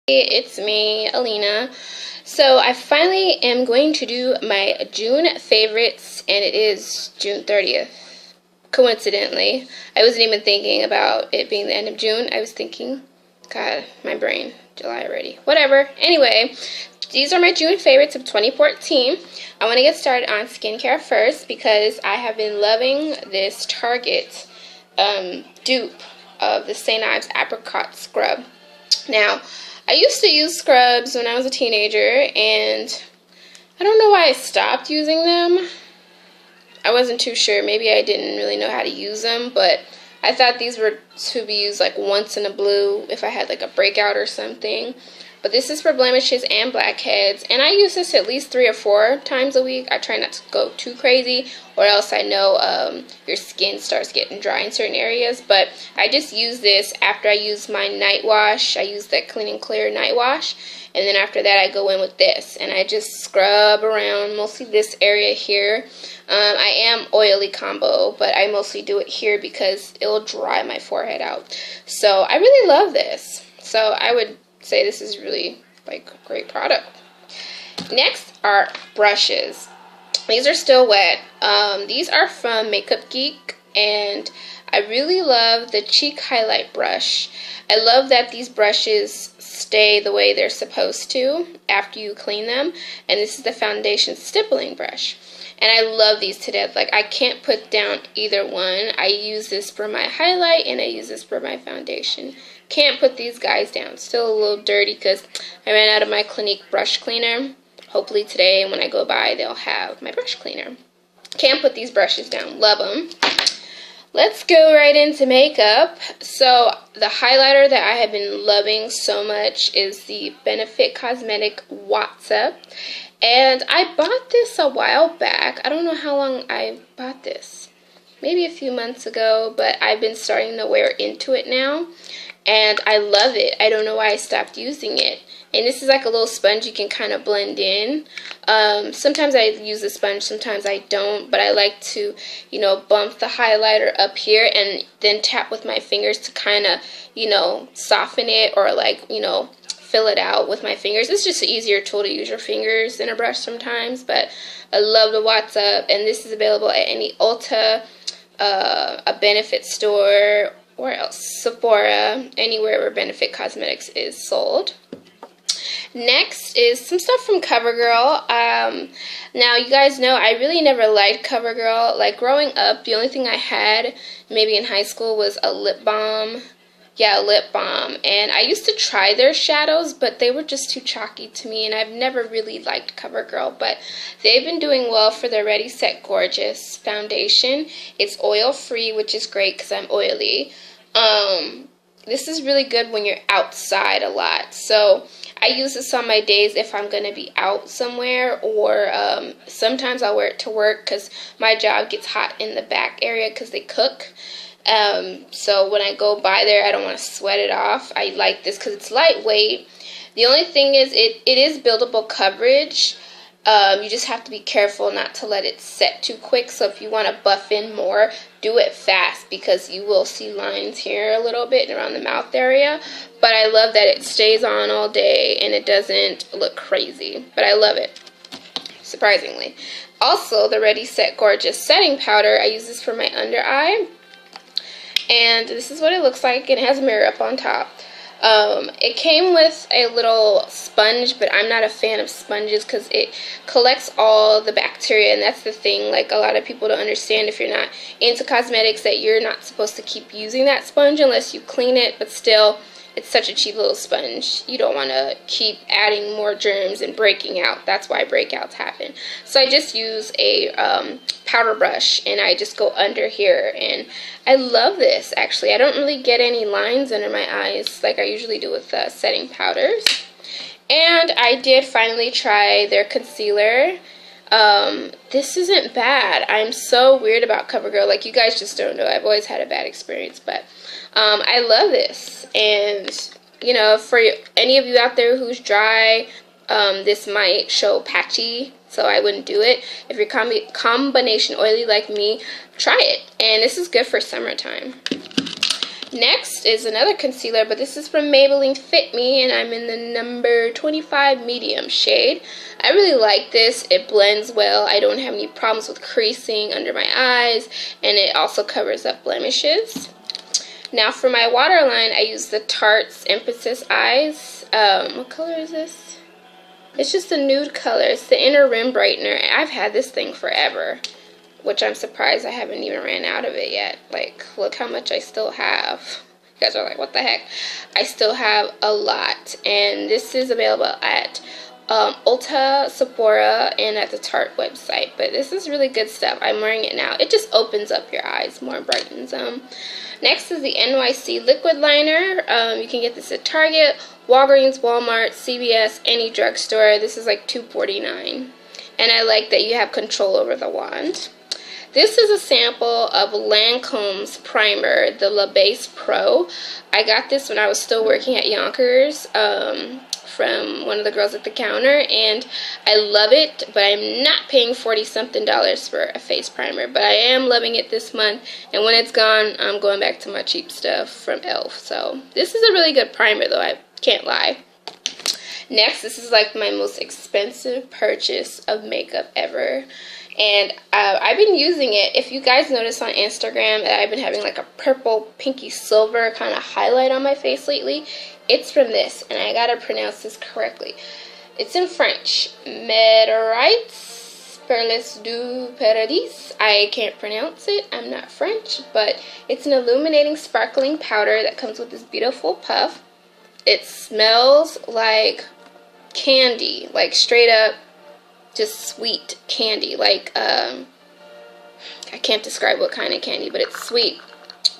It's me, Alina. So I finally am going to do my June favorites, and it is June 30th. Coincidentally, I wasn't even thinking about it being the end of June. I was thinking, God, my brain, July already. Whatever. Anyway, these are my June favorites of 2014. I want to get started on skincare first because I have been loving this Target dupe of the St. Ives Apricot Scrub. Now, I used to use scrubs when I was a teenager, and I don't know why I stopped using them. I wasn't too sure. Maybe I didn't really know how to use them, but I thought these were to be used like once in a blue if I had like a breakout or something. But this is for blemishes and blackheads, and I use this at least 3 or 4 times a week. I try not to go too crazy, or else I know your skin starts getting dry in certain areas. But I just use this after I use my night wash. I use that Clean and Clear night wash, and then after that I go in with this, and I just scrub around mostly this area here. I am oily combo, but I mostly do it here because it will dry my forehead out. So I really love this. So I would say this is really like a great product. Next are brushes. These are still wet. These are from Makeup Geek, and I really love the cheek highlight brush. I love that these brushes stay the way they're supposed to after you clean them, and this is the foundation stippling brush. And I love these to death. Like, I can't put down either one. I use this for my highlight, and I use this for my foundation. Can't put these guys down. Still a little dirty because I ran out of my Clinique brush cleaner. Hopefully today when I go by they'll have my brush cleaner. Can't put these brushes down. Love them. Let's go right into makeup. So the highlighter that I have been loving so much is the Benefit Cosmetic Watsa. And I bought this a while back. I don't know how long I bought this. Maybe a few months ago, but I've been starting to wear into it now. And I love it. I don't know why I stopped using it. And this is like a little sponge you can kind of blend in. Sometimes I use a sponge, sometimes I don't. But I like to, bump the highlighter up here and then tap with my fingers to kind of, soften it or like, fill it out with my fingers. It's just an easier tool to use your fingers than a brush sometimes. But I love the Watsa, and this is available at any Ulta, a Benefit store, or else Sephora, anywhere where Benefit Cosmetics is sold. Next is some stuff from CoverGirl. Now, you guys know I really never liked CoverGirl. Like, growing up, the only thing I had, maybe in high school, was a lip balm. Yeah, a lip balm. And I used to try their shadows, but they were just too chalky to me, and I've never really liked CoverGirl. But they've been doing well for their Ready Set Gorgeous foundation. It's oil-free, which is great because I'm oily. This is really good when you're outside a lot. So I use this on my days if I'm going to be out somewhere, or sometimes I'll wear it to work because my job gets hot in the back area because they cook. So when I go by there, I don't want to sweat it off. I like this because it's lightweight. The only thing is it is buildable coverage. You just have to be careful not to let it set too quick. So if you want to buff in more, do it fast because you will see lines here a little bit around the mouth area. But I love that it stays on all day and it doesn't look crazy. But I love it, surprisingly. Also, the Ready Set Gorgeous setting powder. I use this for my under eye. And this is what it looks like, and it has a mirror up on top. It came with a little sponge, but I'm not a fan of sponges because it collects all the bacteria, and that's the thing. Like, a lot of people don't understand, if you're not into cosmetics, that you're not supposed to keep using that sponge unless you clean it, but still, it's such a cheap little sponge. You don't want to keep adding more germs and breaking out. That's why breakouts happen. So I just use a powder brush, and I just go under here, and I love this. Actually, I don't really get any lines under my eyes like I usually do with setting powders. And I did finally try their concealer. This isn't bad. I'm so weird about CoverGirl. Like, you guys just don't know. I've always had a bad experience, but I love this. And, for any of you out there who's dry, this might show patchy, so I wouldn't do it. If you're combination oily like me, try it. And this is good for summertime. Next is another concealer, but this is from Maybelline Fit Me, and I'm in the number 25 medium shade. I really like this. It blends well. I don't have any problems with creasing under my eyes, and it also covers up blemishes. Now for my waterline, I use the Tarte's Emphasis Eyes. What color is this? It's just a nude color. It's the Inner Rim Brightener. I've had this thing forever, which I'm surprised I haven't even ran out of it yet. Like, look how much I still have. You guys are like, what the heck? I still have a lot. And this is available at Ulta, Sephora, and at the Tarte website. But this is really good stuff. I'm wearing it now. It just opens up your eyes more, brightens them. Next is the NYC Liquid Liner. You can get this at Target, Walgreens, Walmart, CVS, any drugstore. This is like $2.49. And I like that you have control over the wand. This is a sample of Lancome's primer, the La Base Pro. I got this when I was still working at Yonkers from one of the girls at the counter, and I love it, but I'm not paying $40-something for a face primer, but I am loving it this month, and when it's gone, I'm going back to my cheap stuff from e.l.f. So this is a really good primer, though, I can't lie. Next, this is like my most expensive purchase of makeup ever. And I've been using it. If you guys notice on Instagram that I've been having like a purple, pinky, silver kind of highlight on my face lately, it's from this. And I gotta pronounce this correctly. It's in French. Médérites Perles du Paradis. I can't pronounce it. I'm not French. But it's an illuminating, sparkling powder that comes with this beautiful puff. It smells like candy. Like straight up just sweet candy, like I can't describe what kind of candy, but it's sweet.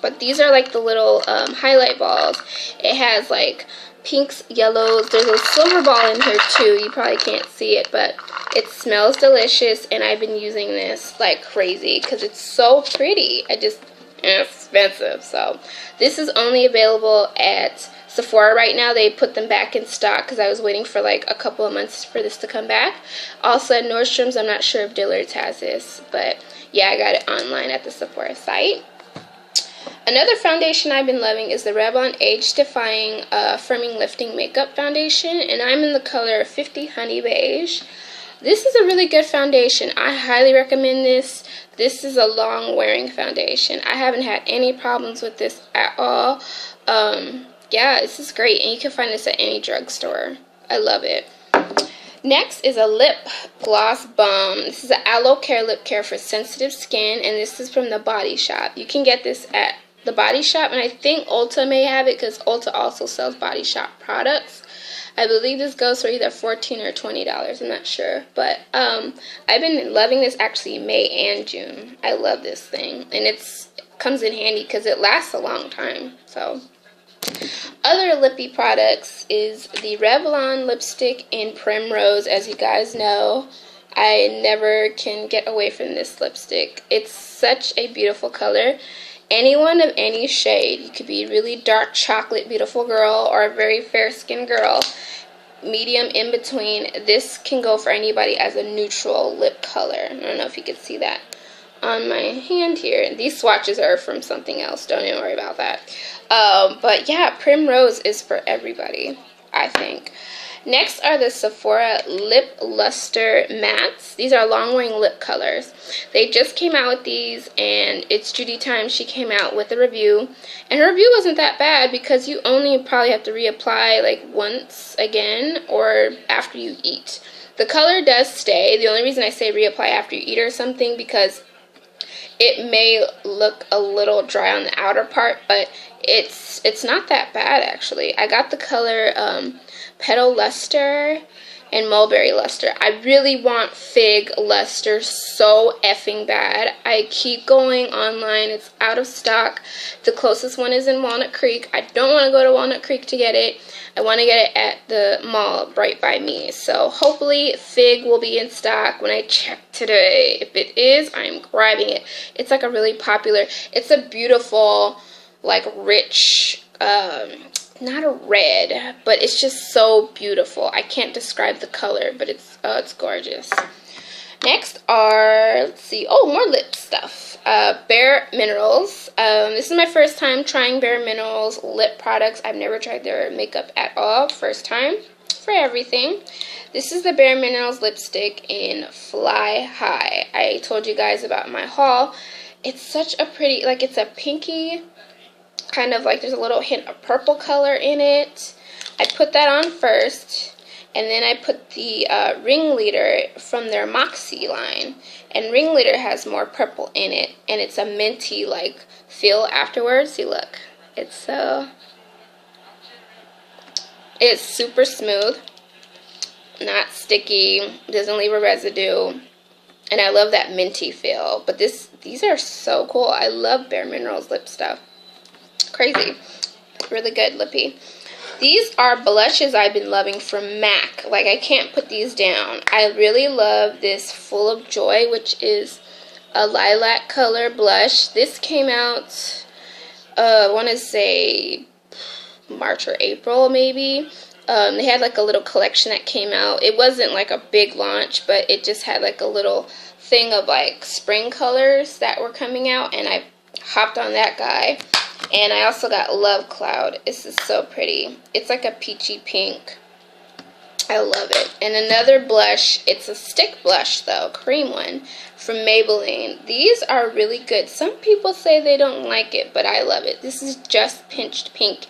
But these are like the little highlight balls. It has like pinks, yellows. There's a silver ball in here too. You probably can't see it, but it smells delicious, and I've been using this like crazy because it's so pretty. Expensive. So this is only available at Sephora right now. They put them back in stock because I was waiting for like a couple of months for this to come back. Also at Nordstrom's. I'm not sure if Dillard's has this, but yeah, I got it online at the Sephora site. Another foundation I've been loving is the Revlon Age Defying Firming Lifting Makeup Foundation, and I'm in the color 50 Honey Beige. This is a really good foundation. I highly recommend this. This is a long wearing foundation. I haven't had any problems with this at all. Yeah, this is great, and you can find this at any drugstore. I love it. Next is a lip gloss balm. This is an aloe care lip care for sensitive skin, and this is from the Body Shop. You can get this at the Body Shop, and I think Ulta may have it because Ulta also sells Body Shop products. I believe this goes for either $14 or $20. I'm not sure, but I've been loving this actually May and June. I love this thing, and it comes in handy because it lasts a long time. So other lippy products is the Revlon lipstick in Primrose. As you guys know, I never can get away from this lipstick. It's such a beautiful color. Anyone of any shade. You could be really dark chocolate beautiful girl or a very fair skinned girl. Medium in between. This can go for anybody as a neutral lip color. I don't know if you can see that on my hand here. These swatches are from something else. Don't even worry about that. But yeah, Primrose is for everybody, I think. Next are the Sephora Lip Luster Mattes. These are long-wearing lip colors. They just came out with these, and it's Judy Time. She came out with a review, and her review wasn't that bad because you only probably have to reapply like once again or after you eat. The color does stay. The only reason I say reapply after you eat or something because it may look a little dry on the outer part, but it's not that bad actually. I got the color Petal Luster and Mulberry Luster. I really want Fig Luster so effing bad. I keep going online. It's out of stock. The closest one is in Walnut Creek. I don't want to go to Walnut Creek to get it. I want to get it at the mall right by me. So hopefully Fig will be in stock when I check today. If it is, I'm grabbing it. It's like a really popular, it's a beautiful, like rich, not a red, but it's just so beautiful. I can't describe the color, but it's gorgeous. Next are, let's see, oh, more lip stuff. Bare Minerals. This is my first time trying Bare Minerals lip products. I've never tried their makeup at all. First time for everything. This is the Bare Minerals lipstick in Fly High. I told you guys about my haul. It's such a pretty, like, it's a pinky, kind of like there's a little hint of purple color in it. I put that on first. And then I put the Ringleader from their Moxie line. And Ringleader has more purple in it. And it's a minty, like, feel afterwards. See, look. It's super smooth. Not sticky. Doesn't leave a residue. And I love that minty feel. But these are so cool. I love Bare Minerals lip stuff. Crazy. Really good lippy. These are blushes I've been loving from MAC. Like, I can't put these down. I really love this Full of Joy, which is a lilac color blush. This came out, I want to say March or April, maybe. They had like a little collection that came out. It wasn't like a big launch, but it just had like a little thing of like spring colors that were coming out, and I hopped on that guy. And I also got Love Cloud. This is so pretty. It's like a peachy pink. I love it. And another blush. It's a stick blush, though. Cream one. From Maybelline. These are really good. Some people say they don't like it, but I love it. This is just Pinched Pink.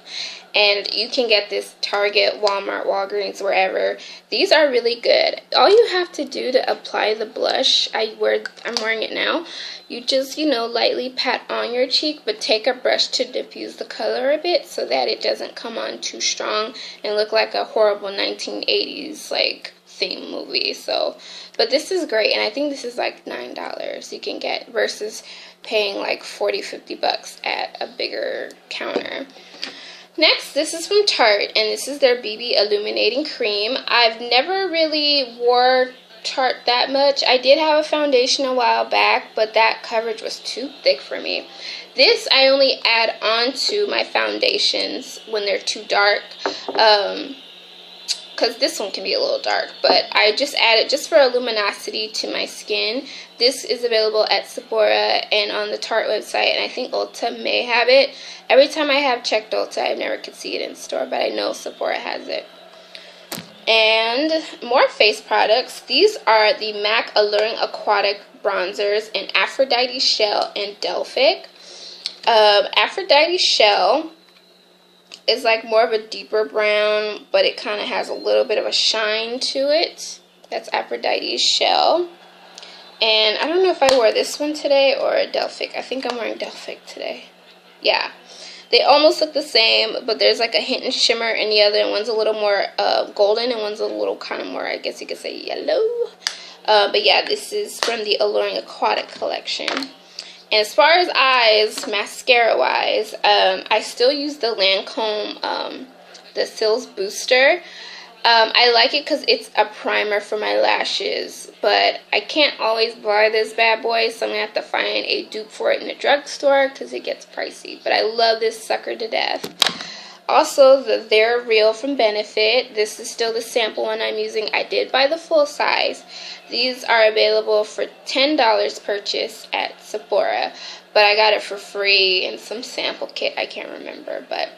And you can get this Target, Walmart, Walgreens, wherever. These are really good. All you have to do to apply the blush, I'm wearing it now. You just, lightly pat on your cheek, but take a brush to diffuse the color a bit so that it doesn't come on too strong and look like a horrible 1980s, like, theme movie. So, but this is great, and I think this is like $9 you can get versus paying like $40-50 at a bigger counter. Next, this is from Tarte, and this is their BB Illuminating Cream. I've never really wore Tarte that much. I did have a foundation a while back, but that coverage was too thick for me. This I only add on to my foundations when they're too dark, because this one can be a little dark, but I just add it just for a luminosity to my skin. This is available at Sephora and on the Tarte website, and I think Ulta may have it. Every time I have checked Ulta, I never could see it in store, but I know Sephora has it. And more face products. These are the MAC Alluring Aquatic Bronzers in Aphrodite Shell and Delphic. Aphrodite Shell is like more of a deeper brown, but it kind of has a little bit of a shine to it. That's Aphrodite Shell. And I don't know if I wore this one today or a Delphic. I think I'm wearing Delphic today. Yeah. They almost look the same, but there's like a hint of shimmer in the other. And one's a little more golden and one's a little kind of more, I guess you could say, yellow. But yeah, this is from the Alluring Aquatic collection. And as far as eyes, mascara-wise, I still use the Lancome, the Cils Booster. I like it because it's a primer for my lashes, but I can't always buy this bad boy, so I'm going to have to find a dupe for it in the drugstore because it gets pricey. But I love this sucker to death. Also, the They're Real from Benefit. This is still the sample one I'm using. I did buy the full size. These are available for $10 purchase at Sephora, but I got it for free in some sample kit. I can't remember, but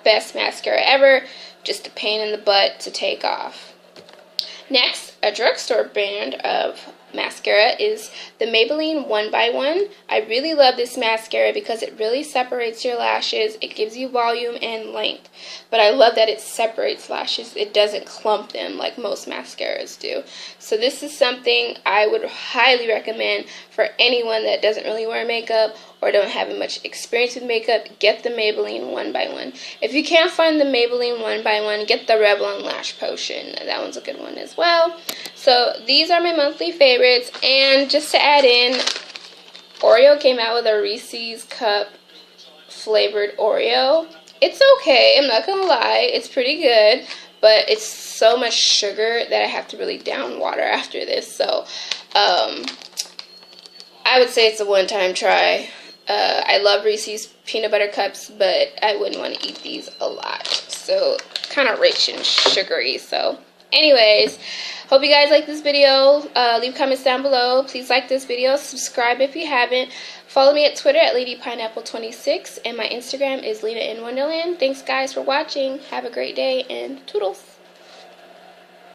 best mascara ever. Just a pain in the butt to take off. Next, a drugstore brand of mascara is the Maybelline 1x1. I really love this mascara because it really separates your lashes. It gives you volume and length, but I love that it separates lashes. It doesn't clump them like most mascaras do. So this is something I would highly recommend for anyone that doesn't really wear makeup or don't have much experience with makeup. Get the Maybelline 1x1. If you can't find the Maybelline 1x1, get the Revlon Lash Potion. That one's a good one as well. So these are my monthly favorites. And just to add in, Oreo came out with a Reese's Cup flavored Oreo. It's okay, I'm not gonna lie. It's pretty good, but it's so much sugar that I have to really down water after this. So I would say it's a one-time try. I love Reese's peanut butter cups, but I wouldn't want to eat these a lot. So kind of rich and sugary, so Anyways, hope you guys like this video. Leave comments down below. Please like this video. Subscribe if you haven't. Follow me at Twitter at LadyPineapple26. And my Instagram is Lena in Wonderland. Thanks, guys, for watching. Have a great day, and toodles.